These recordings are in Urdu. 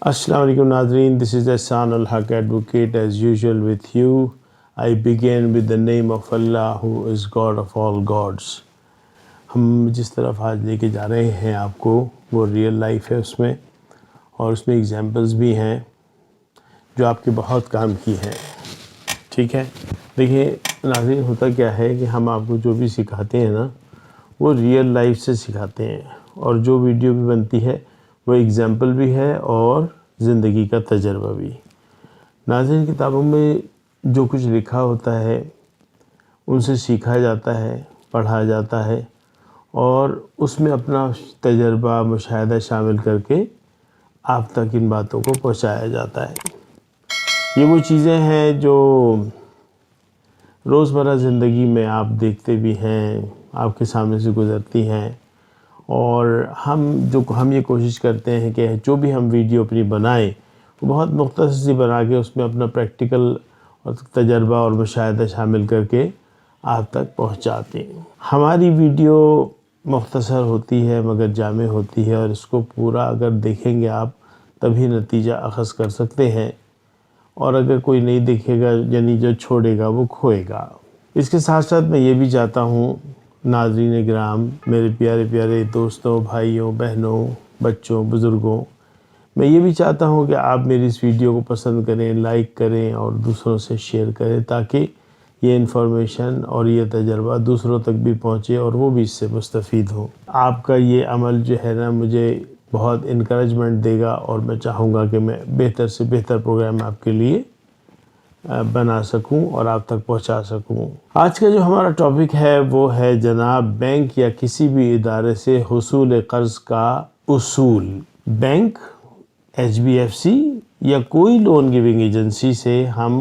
السلام علیکم ناظرین, دس is Ihsan ul Haq advocate as usual with you. I begin with the name of Allah who is God of all gods. ہم جس طرف آج لے کے جا رہے ہیں آپ کو وہ ریئل لائف ہے اس میں, اور اس میں ایگزامپلس بھی ہیں جو آپ کے بہت کام کی ہیں. ٹھیک ہے, دیکھیے ناظرین, ہوتا کیا ہے کہ ہم آپ کو جو بھی سکھاتے ہیں نا وہ ریئل لائف سے سکھاتے ہیں, اور جو ویڈیو بھی بنتی ہے وہ ایگزامپل بھی ہے اور زندگی کا تجربہ بھی. ناظرین, کتابوں میں جو کچھ لکھا ہوتا ہے ان سے سیکھا جاتا ہے, پڑھا جاتا ہے, اور اس میں اپنا تجربہ مشاہدہ شامل کر کے آپ تک ان باتوں کو پہنچایا جاتا ہے. یہ وہ چیزیں ہیں جو روزمرہ زندگی میں آپ دیکھتے بھی ہیں, آپ کے سامنے سے گزرتی ہیں, اور ہم یہ کوشش کرتے ہیں کہ جو بھی ہم ویڈیو اپنی بنائیں وہ بہت مختصر سی بنا کے اس میں اپنا پریکٹیکل اور تجربہ اور مشاہدہ شامل کر کے آپ تک پہنچاتے ہیں. ہماری ویڈیو مختصر ہوتی ہے مگر جامع ہوتی ہے, اور اس کو پورا اگر دیکھیں گے آپ تبھی نتیجہ اخذ کر سکتے ہیں, اور اگر کوئی نہیں دیکھے گا یعنی جو چھوڑے گا وہ کھوئے گا. اس کے ساتھ ساتھ میں یہ بھی چاہتا ہوں ناظرین کرام, میرے پیارے پیارے دوستوں, بھائیوں, بہنوں, بچوں, بزرگوں, میں یہ بھی چاہتا ہوں کہ آپ میری اس ویڈیو کو پسند کریں, لائک کریں اور دوسروں سے شیئر کریں, تاکہ یہ انفارمیشن اور یہ تجربہ دوسروں تک بھی پہنچے اور وہ بھی اس سے مستفید ہوں. آپ کا یہ عمل جو ہے نا مجھے بہت انکریجمنٹ دے گا, اور میں چاہوں گا کہ میں بہتر سے بہتر پروگرام آپ کے لیے بنا سکوں اور آپ تک پہنچا سکوں. آج کا جو ہمارا ٹاپک ہے وہ ہے جناب بینک یا کسی بھی ادارے سے حصول قرض کا اصول. Bank, H B F C یا کوئی لون گیونگ ایجنسی سے ہم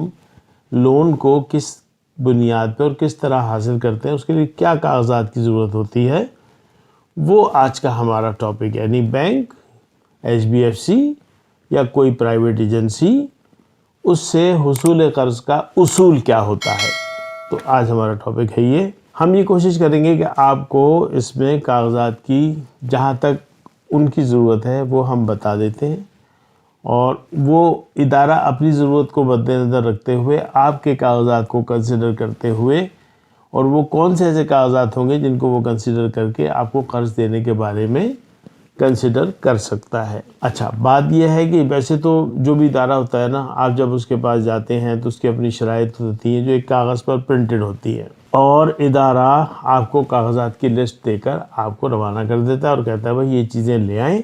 لون کو کس بنیاد پر اور کس طرح حاصل کرتے ہیں, اس کے لیے کیا کاغذات کی ضرورت ہوتی ہے, وہ آج کا ہمارا ٹاپک ہے. یعنی bank, H B F C یا کوئی پرائیویٹ ایجنسی, اس سے حصول قرض کا اصول کیا ہوتا ہے. تو آج ہمارا ٹاپک ہے یہ. ہم یہ کوشش کریں گے کہ آپ کو اس میں کاغذات کی جہاں تک ان کی ضرورت ہے وہ ہم بتا دیتے ہیں, اور وہ ادارہ اپنی ضرورت کو مد نظر رکھتے ہوئے آپ کے کاغذات کو کنسیڈر کرتے ہوئے, اور وہ کون سے ایسے کاغذات ہوں گے جن کو وہ کنسیڈر کر کے آپ کو قرض دینے کے بارے میں کنسیڈر کر سکتا ہے. اچھا, بات یہ ہے کہ ویسے تو جو بھی ادارہ ہوتا ہے نا, آپ جب اس کے پاس جاتے ہیں تو اس کی اپنی شرائط ہوتی ہیں جو ایک کاغذ پر پرنٹڈ ہوتی ہے, اور ادارہ آپ کو کاغذات کی لسٹ دے کر آپ کو روانہ کر دیتا ہے اور کہتا ہے بھائی یہ چیزیں لے آئیں,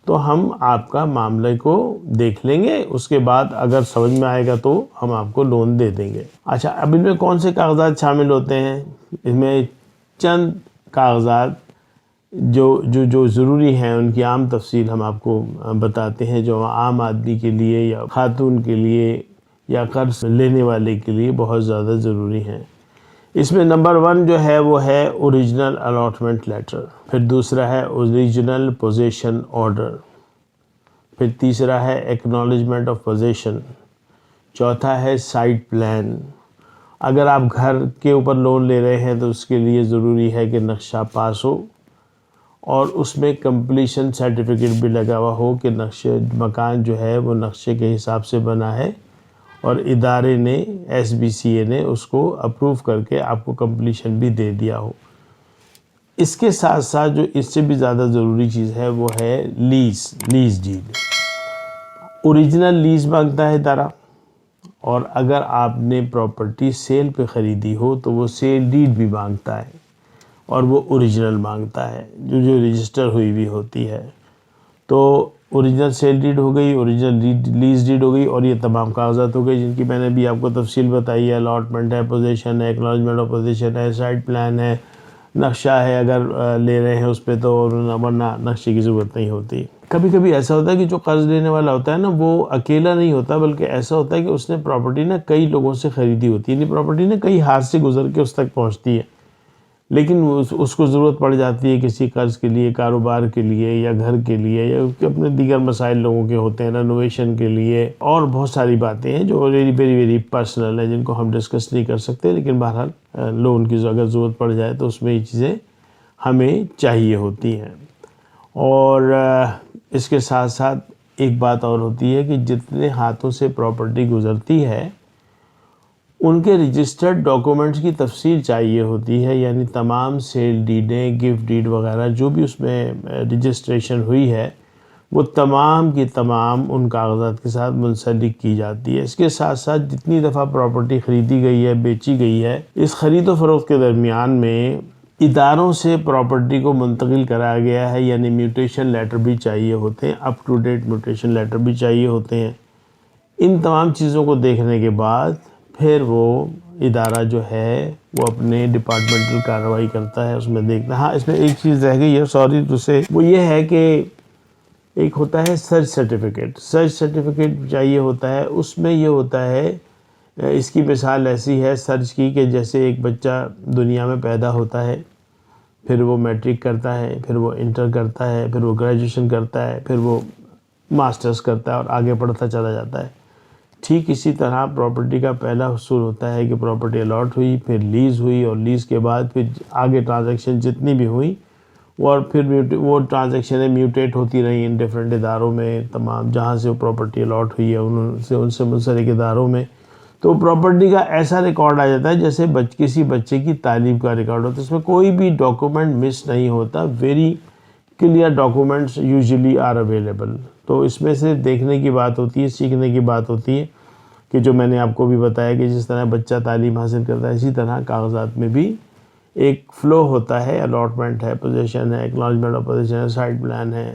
تو ہم آپ کا معاملے کو دیکھ لیں گے, اس کے بعد اگر سمجھ میں آئے گا تو ہم آپ کو لون دے دیں گے. اچھا, اب ان میں کون سے کاغذات شامل ہوتے ہیں؟ اس میں چند کاغذات جو ضروری ہیں ان کی عام تفصیل ہم آپ کو بتاتے ہیں, جو عام آدمی کے لیے یا خاتون کے لیے یا قرض لینے والے کے لیے بہت زیادہ ضروری ہیں. اس میں نمبر 1 جو ہے وہ ہے اوریجنل الاٹمنٹ لیٹر, پھر دوسرا ہے اوریجنل پوزیشن آرڈر, پھر تیسرا ہے ایکنالجمنٹ آف پوزیشن, چوتھا ہے سائٹ پلان. اگر آپ گھر کے اوپر لون لے رہے ہیں تو اس کے لیے ضروری ہے کہ نقشہ پاس ہو, اور اس میں کمپلیشن سرٹیفکیٹ بھی لگا ہوا ہو کہ نقشے مکان جو ہے وہ نقشے کے حساب سے بنا ہے, اور ادارے نے, ایس بی سی اے نے اس کو اپروو کر کے آپ کو کمپلیشن بھی دے دیا ہو. اس کے ساتھ ساتھ جو اس سے بھی زیادہ ضروری چیز ہے وہ ہے لیز ڈیڈ. اوریجنل لیز مانگتا ہے ادارہ, اور اگر آپ نے پراپرٹی سیل پہ خریدی ہو تو وہ سیل ڈیڈ بھی مانگتا ہے, اور وہ اوریجنل مانگتا ہے جو رجسٹر ہوئی بھی ہوتی ہے. تو اوریجنل سیل ڈیڈ ہو گئی, اوریجنل لیز ڈیڈ ہو گئی, اور یہ تمام کاغذات ہو گئی جن کی میں نے بھی آپ کو تفصیل بتائی ہے. الاٹمنٹ ہے, پوزیشن ہے, ایکنالجمنٹ آف پوزیشن ہے, سائٹ پلان ہے, نقشہ ہے اگر لے رہے ہیں اس پہ تو, ورنہ نقشے کی ضرورت نہیں ہوتی. کبھی کبھی ایسا ہوتا ہے کہ جو قرض لینے والا ہوتا ہے نا وہ اکیلا نہیں ہوتا, بلکہ ایسا ہوتا ہے کہ اس نے پراپرٹی نا کئی لوگوں سے خریدی ہوتی ہے, یعنی پراپرٹی نا کئی ہاتھ سے گزر کے اس تک پہنچتی ہے, لیکن اس کو ضرورت پڑ جاتی ہے کسی قرض کے لیے, کاروبار کے لیے یا گھر کے لیے, یا اپنے دیگر مسائل لوگوں کے ہوتے ہیں, رینوویشن کے لیے, اور بہت ساری باتیں ہیں جو ویری پرسنل ہیں جن کو ہم ڈسکس نہیں کر سکتے. لیکن بہرحال لون کی اگر ضرورت پڑ جائے تو اس میں یہ چیزیں ہمیں چاہیے ہوتی ہیں. اور اس کے ساتھ ساتھ ایک بات اور ہوتی ہے کہ جتنے ہاتھوں سے پراپرٹی گزرتی ہے ان کے رجسٹرڈ ڈاکومنٹس کی تفصیل چاہیے ہوتی ہے، یعنی تمام سیل ڈیڈیں، گفٹ ڈیڈ وغیرہ جو بھی اس میں رجسٹریشن ہوئی ہے وہ تمام کی تمام ان کاغذات کے ساتھ منسلک کی جاتی ہے۔ اس کے ساتھ ساتھ جتنی دفعہ پراپرٹی خریدی گئی ہے، بیچی گئی ہے، اس خرید و فروخت کے درمیان میں اداروں سے پراپرٹی کو منتقل کرایا گیا ہے، یعنی میوٹیشن لیٹر بھی چاہیے ہوتے ہیں، up to date mutation letter بھی چاہیے ہوتے ہیں۔ ان تمام چیزوں کو دیکھنے کے بعد پھر وہ ادارہ جو ہے وہ اپنے ڈپارٹمنٹل کارروائی کرتا ہے، اس میں دیکھتا ہے۔ ہاں، اس میں ایک چیز رہ گئی ہے، سوری ٹو سے، وہ یہ ہے کہ ایک ہوتا ہے سرچ سرٹیفکیٹ چاہیے ہوتا ہے۔ اس میں یہ ہوتا ہے، اس کی مثال ایسی ہے سرچ کی کہ جیسے ایک بچہ دنیا میں پیدا ہوتا ہے، پھر وہ میٹرک کرتا ہے، پھر وہ انٹر کرتا ہے، پھر وہ گریجویشن کرتا ہے، پھر وہ ماسٹرز کرتا ہے اور آگے پڑھتا چلا جاتا ہے۔ ٹھیک اسی طرح پراپرٹی کا پہلا حصول ہوتا ہے کہ پراپرٹی الاٹ ہوئی، پھر لیز ہوئی، اور لیز کے بعد پھر آگے ٹرانزیکشن جتنی بھی ہوئی، اور پھر وہ ٹرانزیکشنیں میوٹیٹ ہوتی رہیں ان ڈفرینٹ اداروں میں، تمام جہاں سے وہ پراپرٹی الاٹ ہوئی ہے ان سے منسلک اداروں میں۔ تو پراپرٹی کا ایسا ریکارڈ آ جاتا ہے جیسے کسی بچے کی تعلیم کا ریکارڈ ہوتا ہے، اس میں کوئی بھی ڈاکومنٹ مس نہیں ہوتا، very clear documents usually are available. تو اس میں سے دیکھنے کی بات ہوتی ہے، سیکھنے کی بات ہوتی ہے کہ جو میں نے آپ کو بھی بتایا کہ جس طرح بچہ تعلیم حاصل کرتا ہے، اسی طرح کاغذات میں بھی ایک فلو ہوتا ہے، الاٹمنٹ ہے، پوزیشن ہے، ایکنالجمنٹ آف پوزیشن ہے، سائٹ پلان ہے،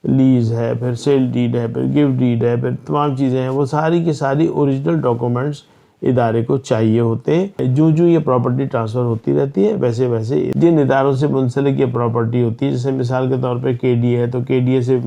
لیز ہے، پھر سیل ڈیڈ ہے، پھر گفٹ ڈیڈ ہے، پھر تمام چیزیں ہیں، وہ ساری کی ساری اوریجنل ڈاکومنٹس ادارے کو چاہیے ہوتے ہیں۔ جو یہ پراپرٹی ٹرانسفر ہوتی رہتی ہے، ویسے ویسے جن اداروں سے منسلک یہ پراپرٹی ہوتی ہے، جیسے مثال کے طور پہ کے ڈی ہے تو کے ڈی اے سے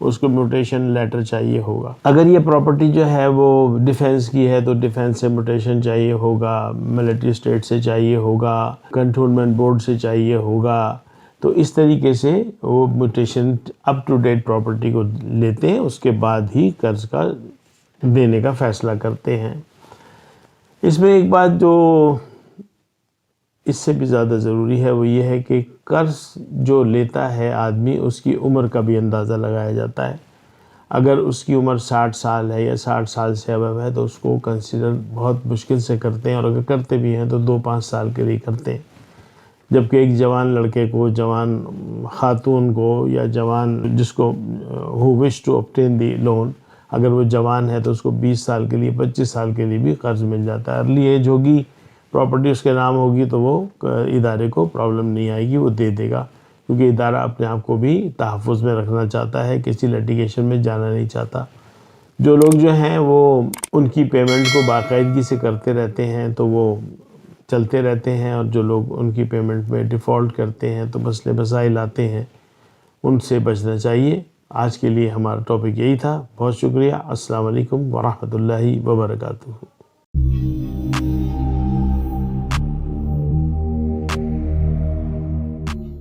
اس کو میوٹیشن لیٹر چاہیے ہوگا۔ اگر یہ پراپرٹی جو ہے وہ ڈیفینس کی ہے تو ڈیفینس سے میوٹیشن چاہیے ہوگا، ملٹری اسٹیٹ سے چاہیے ہوگا، کنٹونمنٹ بورڈ سے چاہیے ہوگا۔ تو اس طریقے سے وہ mutation up to date property کو لیتے ہیں، اس کے بعد ہی قرض کا دینے کا فیصلہ کرتے ہیں۔ اس میں ایک بات جو اس سے بھی زیادہ ضروری ہے وہ یہ ہے کہ قرض جو لیتا ہے آدمی، اس کی عمر کا بھی اندازہ لگایا جاتا ہے۔ اگر اس کی عمر 60 سال ہے یا 60 سال سے ابو ہے تو اس کو کنسیڈر بہت مشکل سے کرتے ہیں، اور اگر کرتے بھی ہیں تو 2-5 سال کے لیے کرتے ہیں۔ جبکہ ایک جوان لڑکے کو، جوان خاتون کو، یا جوان جس کو who wish to obtain the loan، اگر وہ جوان ہے تو اس کو 20 سال کے لیے، 25 سال کے لیے بھی قرض مل جاتا ہے۔ ارلی ایج ہوگی، پراپرٹی اس کے نام ہوگی تو وہ ادارے کو پرابلم نہیں آئے گی، وہ دے دے گا، کیونکہ ادارہ اپنے آپ کو بھی تحفظ میں رکھنا چاہتا ہے، کسی لیٹیگیشن میں جانا نہیں چاہتا۔ جو لوگ جو ہیں وہ ان کی پیمنٹ کو باقاعدگی سے کرتے رہتے ہیں تو وہ چلتے رہتے ہیں، اور جو لوگ ان کی پیمنٹ میں ڈیفالٹ کرتے ہیں تو مسئلے مسائل آتے ہیں، ان سے بچنا چاہیے۔ آج کے لیے ہمارا ٹاپک یہی تھا۔ بہت شکریہ۔ السلام علیکم ورحمۃ اللہ وبرکاتہ۔